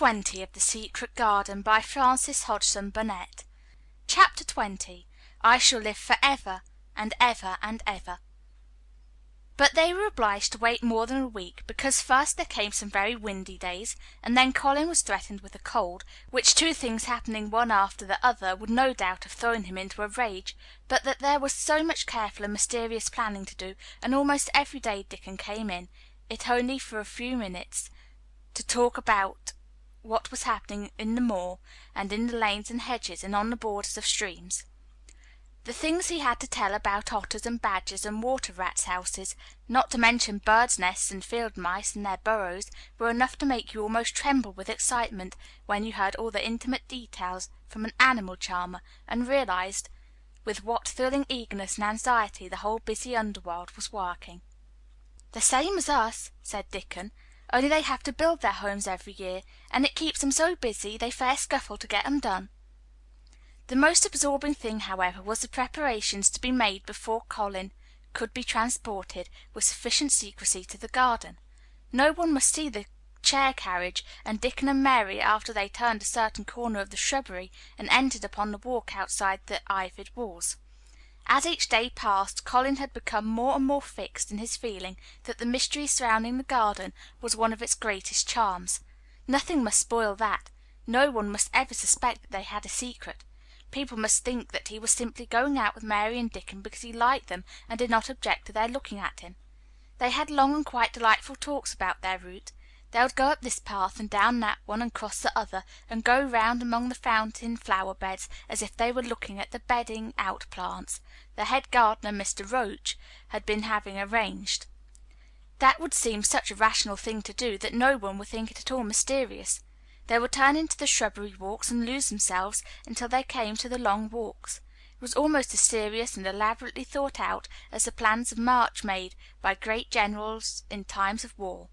20 of The Secret Garden by Frances Hodgson Burnett. Chapter 20 I Shall Live Forever and Ever and Ever. But they were obliged to wait more than a week, because first there came some very windy days, and then Colin was threatened with a cold, which two things happening one after the other would no doubt have thrown him into a rage, but that there was so much careful and mysterious planning to do, and almost every day Dickon came in, it only for a few minutes, to talk about what was happening in the moor, and in the lanes and hedges, and on the borders of streams. The things he had to tell about otters and badgers and water rats' houses, not to mention birds' nests and field mice and their burrows, were enough to make you almost tremble with excitement when you heard all the intimate details from an animal charmer, and realized with what thrilling eagerness and anxiety the whole busy underworld was working. "The same as us," said Dickon, "only they have to build their homes every year, and it keeps them so busy they fair scuffle to get 'em done." The most absorbing thing, however, was the preparations to be made before Colin could be transported with sufficient secrecy to the garden. No one must see the chair carriage, and Dickon and Mary, after they turned a certain corner of the shrubbery and entered upon the walk outside the ivied walls. As each day passed, Colin had become more and more fixed in his feeling that the mystery surrounding the garden was one of its greatest charms. Nothing must spoil that. No one must ever suspect that they had a secret. People must think that he was simply going out with Mary and Dickon because he liked them and did not object to their looking at him. They had long and quite delightful talks about their route. They would go up this path and down that one and cross the other, and go round among the fountain flower beds as if they were looking at the bedding out plants the head gardener, Mr. Roach, had been having arranged. That would seem such a rational thing to do that no one would think it at all mysterious. They would turn into the shrubbery walks and lose themselves until they came to the long walks. It was almost as serious and elaborately thought out as the plans of march made by great generals in times of war.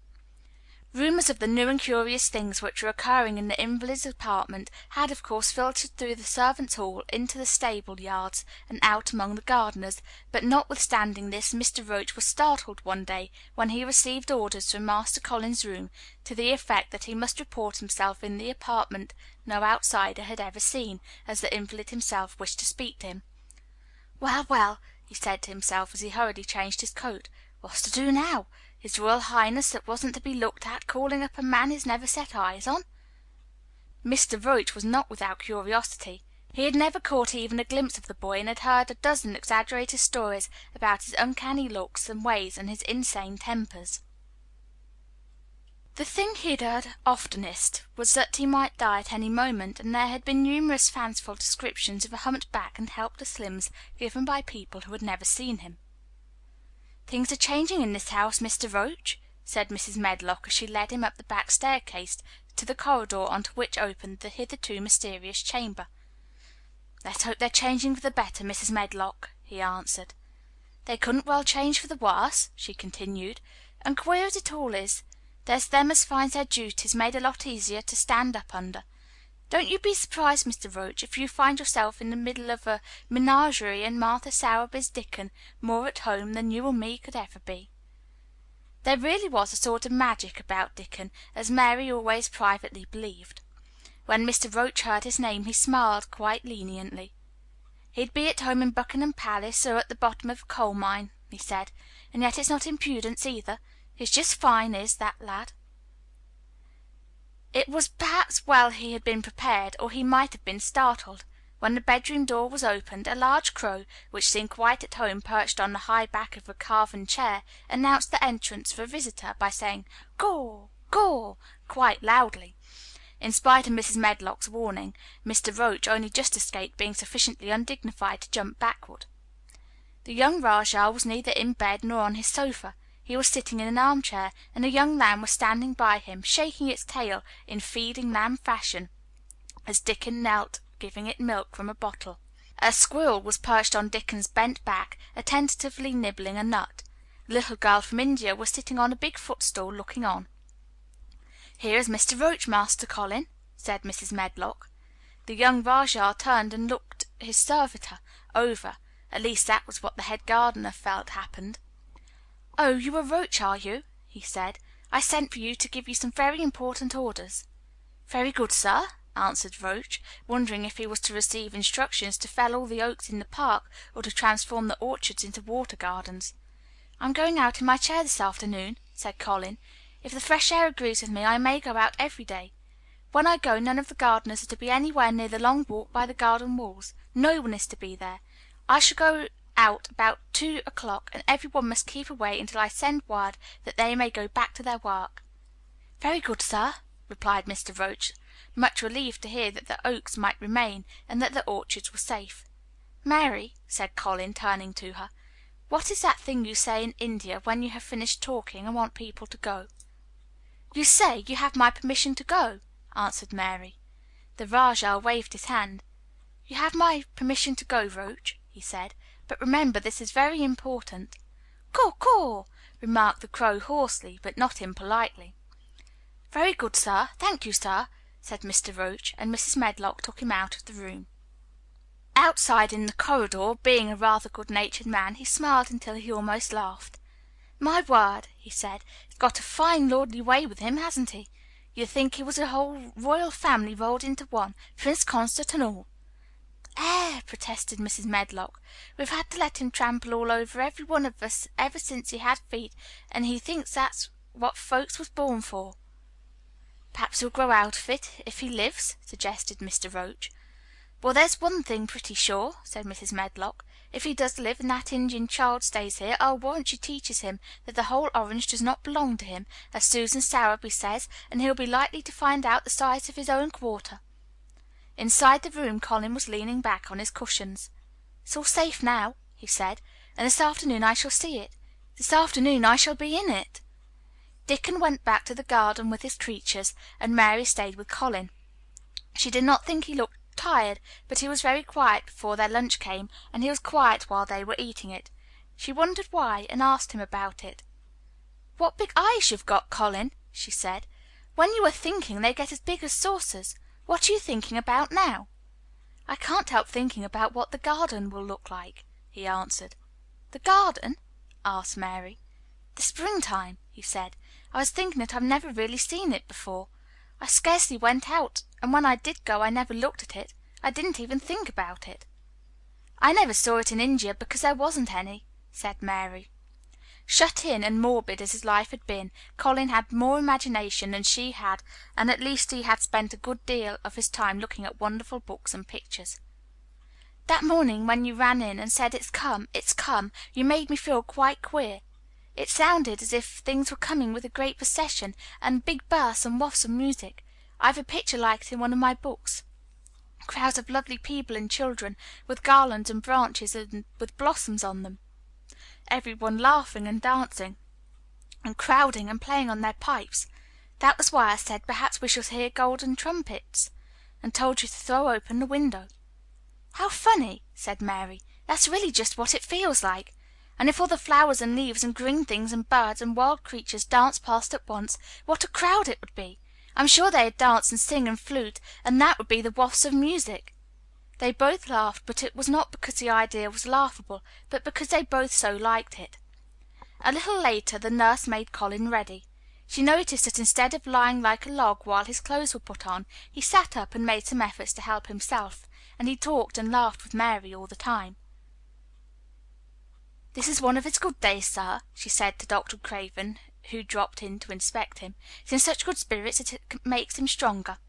Rumors of the new and curious things which were occurring in the invalid's apartment had, of course, filtered through the servants' hall into the stable yards and out among the gardeners, but notwithstanding this, Mr. Roach was startled one day when he received orders from Master Colin's room to the effect that he must report himself in the apartment no outsider had ever seen, as the invalid himself wished to speak to him. "Well, well," he said to himself as he hurriedly changed his coat, "what's to do now? His Royal Highness that wasn't to be looked at calling up a man he's never set eyes on?" Mr. Roach was not without curiosity. He had never caught even a glimpse of the boy, and had heard a dozen exaggerated stories about his uncanny looks and ways and his insane tempers. The thing he had heard oftenest was that he might die at any moment, and there had been numerous fanciful descriptions of a humped back and helpless limbs given by people who had never seen him. "Things are changing in this house, Mr. Roach," said Mrs. Medlock as she led him up the back staircase to the corridor onto which opened the hitherto mysterious chamber. "Let's hope they're changing for the better, Mrs. Medlock," he answered. "They couldn't well change for the worse," she continued, "and queer as it all is, there's them as finds their duties made a lot easier to stand up under. Don't you be surprised, Mr. Roach, if you find yourself in the middle of a menagerie and Martha Sowerby's Dickon more at home than you or me could ever be." There really was a sort of magic about Dickon, as Mary always privately believed. When Mr. Roach heard his name he smiled quite leniently. "He'd be at home in Buckingham Palace or at the bottom of a coal mine," he said, "and yet it's not impudence either. He's just fine, is that lad." It was perhaps well he had been prepared, or he might have been startled. When the bedroom door was opened, a large crow, which seemed quite at home perched on the high back of a carven chair, announced the entrance of a visitor by saying "Caw, caw," quite loudly. In spite of Mrs. Medlock's warning, Mr. Roach only just escaped being sufficiently undignified to jump backward. The young Rajah was neither in bed nor on his sofa. He was sitting in an armchair, and a young lamb was standing by him, shaking its tail in feeding lamb fashion, as Dickon knelt giving it milk from a bottle. A squirrel was perched on Dickon's bent back, attentively nibbling a nut. The little girl from India was sitting on a big footstool looking on. "Here is Mr. Roach, Master Colin," said Mrs. Medlock. The young Rajah turned and looked his servitor over. At least that was what the head gardener felt happened. "Oh, you are Roach, are you?" he said. "I sent for you to give you some very important orders." "Very good, sir," answered Roach, wondering if he was to receive instructions to fell all the oaks in the park or to transform the orchards into water gardens. "I'm going out in my chair this afternoon," said Colin. "If the fresh air agrees with me, I may go out every day. When I go, none of the gardeners are to be anywhere near the long walk by the garden walls. No one is to be there. I shall go out about 2 o'clock, and every one must keep away until I send word that they may go back to their work." "Very good, sir," replied Mr. Roach, much relieved to hear that the oaks might remain and that the orchards were safe. "Mary," said Colin, turning to her, "what is that thing you say in India when you have finished talking and want people to go?" "You say you have my permission to go," answered Mary. The Rajah waved his hand. "You have my permission to go, Roach," he said, "but remember this is very important." "Caw, caw," remarked the crow hoarsely, but not impolitely. "Very good, sir. Thank you, sir," said Mr. Roach, and Mrs. Medlock took him out of the room. Outside in the corridor, being a rather good-natured man, he smiled until he almost laughed. "My word," he said, "he's got a fine lordly way with him, hasn't he? You'd think he was a whole royal family rolled into one, Prince Consort and all." "There," protested Mrs. Medlock, "we've had to let him trample all over every one of us ever since he had feet, and he thinks that's what folks was born for." "Perhaps he'll grow out of it if he lives," suggested Mr. Roach. "Well, there's one thing pretty sure," said Mrs. Medlock. "If he does live and that Indian child stays here, I'll warrant she teaches him that the whole orange does not belong to him, as Susan Sowerby says, and he'll be likely to find out the size of his own quarter." Inside the room Colin was leaning back on his cushions. "It's all safe now," he said, "and this afternoon I shall see it. This afternoon I shall be in it." Dickon went back to the garden with his creatures, and Mary stayed with Colin. She did not think he looked tired, but he was very quiet before their lunch came, and he was quiet while they were eating it. She wondered why, and asked him about it. "What big eyes you've got, Colin," she said. "When you are thinking, they get as big as saucers. What are you thinking about now?" "I can't help thinking about what the garden will look like," he answered. "The garden?" asked Mary. "The springtime," he said. "I was thinking that I've never really seen it before. I scarcely went out, and when I did go I never looked at it. I didn't even think about it." "I never saw it in India because there wasn't any," said Mary. Shut in and morbid as his life had been, Colin had more imagination than she had, and at least he had spent a good deal of his time looking at wonderful books and pictures. "That morning when you ran in and said, 'It's come,' you made me feel quite queer. It sounded as if things were coming with a great procession, and big bursts and wafts of music. I've a picture like it in one of my books. Crowds of lovely people and children, with garlands and branches and with blossoms on them. Every one laughing and dancing, and crowding and playing on their pipes. That was why I said, 'Perhaps we shall hear golden trumpets,' and told you to throw open the window." "How funny," said Mary. "That's really just what it feels like. And if all the flowers and leaves and green things and birds and wild creatures danced past at once, what a crowd it would be. I'm sure they'd dance and sing and flute, and that would be the wafts of music." They both laughed, but it was not because the idea was laughable, but because they both so liked it. A little later the nurse made Colin ready. She noticed that instead of lying like a log while his clothes were put on, he sat up and made some efforts to help himself, and he talked and laughed with Mary all the time. "This is one of his good days, sir," she said to Dr. Craven, who dropped in to inspect him. "He's in such good spirits that it makes him stronger."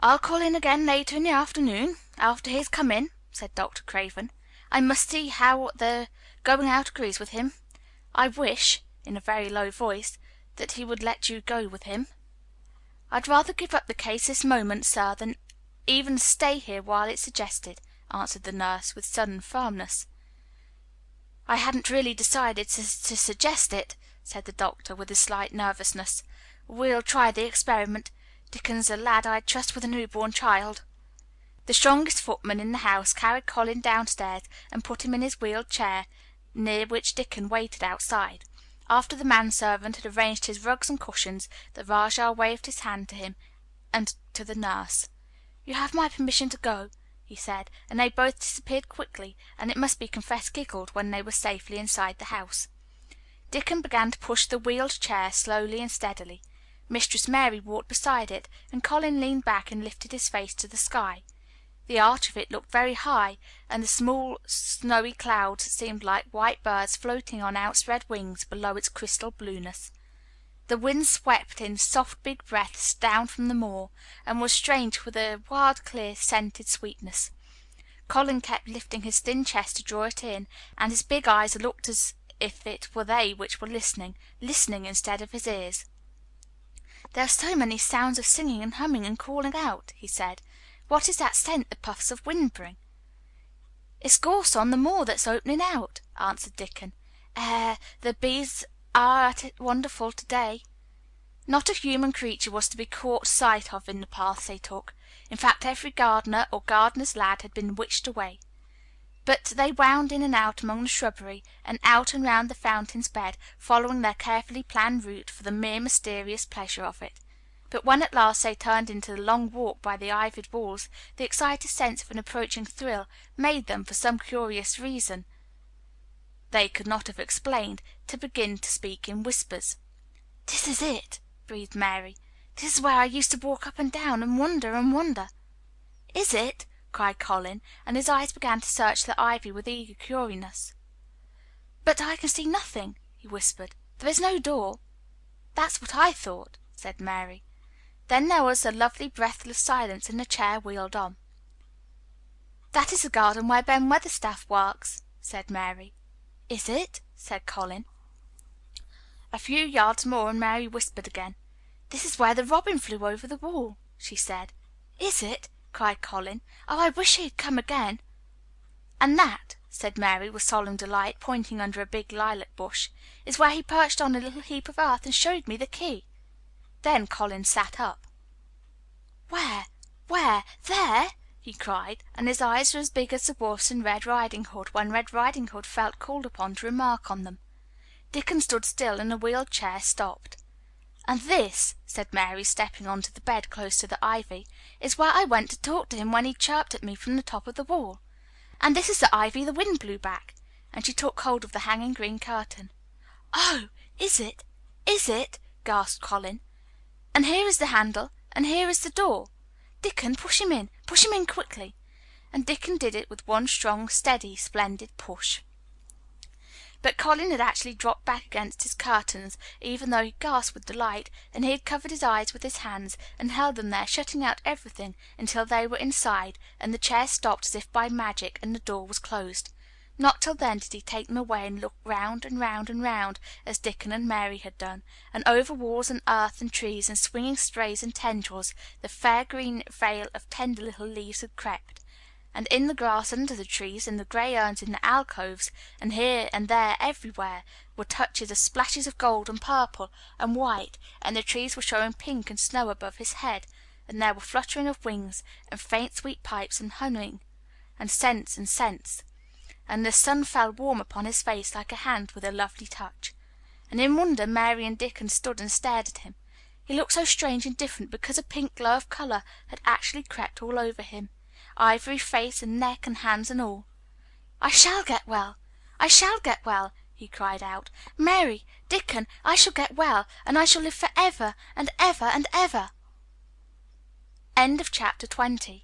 "I'll call in again later in the afternoon, after he has come in," said Dr. Craven. "I must see how the going out agrees with him. I wish," in a very low voice, "that he would let you go with him." "I'd rather give up the case this moment, sir, than even stay here while it's suggested," answered the nurse with sudden firmness. "I hadn't really decided to suggest it," said the doctor with a slight nervousness. "We'll try the experiment. Dickon's a lad I'd trust with a newborn child." The strongest footman in the house carried Colin downstairs and put him in his wheeled chair, near which Dickon waited outside. After the manservant had arranged his rugs and cushions, the Rajah waved his hand to him and to the nurse. "You have my permission to go," he said, and they both disappeared quickly, and it must be confessed giggled when they were safely inside the house. Dickon began to push the wheeled chair slowly and steadily. Mistress Mary walked beside it, and Colin leaned back and lifted his face to the sky. The arch of it looked very high, and the small snowy clouds seemed like white birds floating on outspread wings below its crystal blueness. The wind swept in soft big breaths down from the moor, and was strange with a wild clear scented sweetness. Colin kept lifting his thin chest to draw it in, and his big eyes looked as if it were they which were listening instead of his ears. "There are so many sounds of singing and humming and calling out," he said. "What is that scent the puffs of wind bring?" "It's gorse on the moor that's opening out," answered Dickon. The bees are at it wonderful to day." Not a human creature was to be caught sight of in the paths they took. In fact, every gardener or gardener's lad had been witched away. But they wound in and out among the shrubbery, and out and round the fountain's bed, following their carefully planned route for the mere mysterious pleasure of it. But when at last they turned into the long walk by the ivied walls, the excited sense of an approaching thrill made them, for some curious reason they could not have explained, to begin to speak in whispers. "This is it," breathed Mary. "This is where I used to walk up and down and wonder and wonder." "Is it?" cried Colin, and his eyes began to search the ivy with eager curiousness. "But I can see nothing," he whispered. "There is no door." "That's what I thought," said Mary. Then there was a lovely breathless silence, and the chair wheeled on. "That is the garden where Ben Weatherstaff works," said Mary. "Is it?" said Colin. A few yards more, and Mary whispered again. "This is where the robin flew over the wall," she said. "Is it?" cried Colin. "Oh, I wish he had come again." "And that," said Mary with solemn delight, pointing under a big lilac bush, "is where he perched on a little heap of earth and showed me the key." Then Colin sat up. Where? There?" he cried, and his eyes were as big as the wolf's in Red Riding Hood when Red Riding Hood felt called upon to remark on them. Dickon stood still, and the wheeled chair stopped. "And this," said Mary, stepping on to the bed close to the ivy, "is where I went to talk to him when he chirped at me from the top of the wall. And this is the ivy the wind blew back," and she took hold of the hanging green curtain. "Oh, is it? Is it?" gasped Colin. "And here is the handle, and here is the door. Dickon, push him in quickly." And Dickon did it with one strong, steady, splendid push. But Colin had actually dropped back against his curtains, even though he gasped with delight, and he had covered his eyes with his hands, and held them there, shutting out everything until they were inside, and the chair stopped as if by magic, and the door was closed. Not till then did he take them away and look round and round and round, as Dickon and Mary had done, and over walls and earth and trees and swinging sprays and tendrils the fair green veil of tender little leaves had crept, and in the grass under the trees, in the grey urns in the alcoves, and here and there everywhere were touches of splashes of gold and purple and white, and the trees were showing pink and snow above his head, and there were fluttering of wings, and faint sweet pipes and humming, and scents, and the sun fell warm upon his face like a hand with a lovely touch. And in wonder Mary and Dickon stood and stared at him. He looked so strange and different because a pink glow of colour had actually crept all over him, ivory face and neck and hands and all. "I shall get well! I shall get well!" he cried out. "Mary, Dickon, I shall get well, and I shall live for ever and ever and ever." Chapter 21.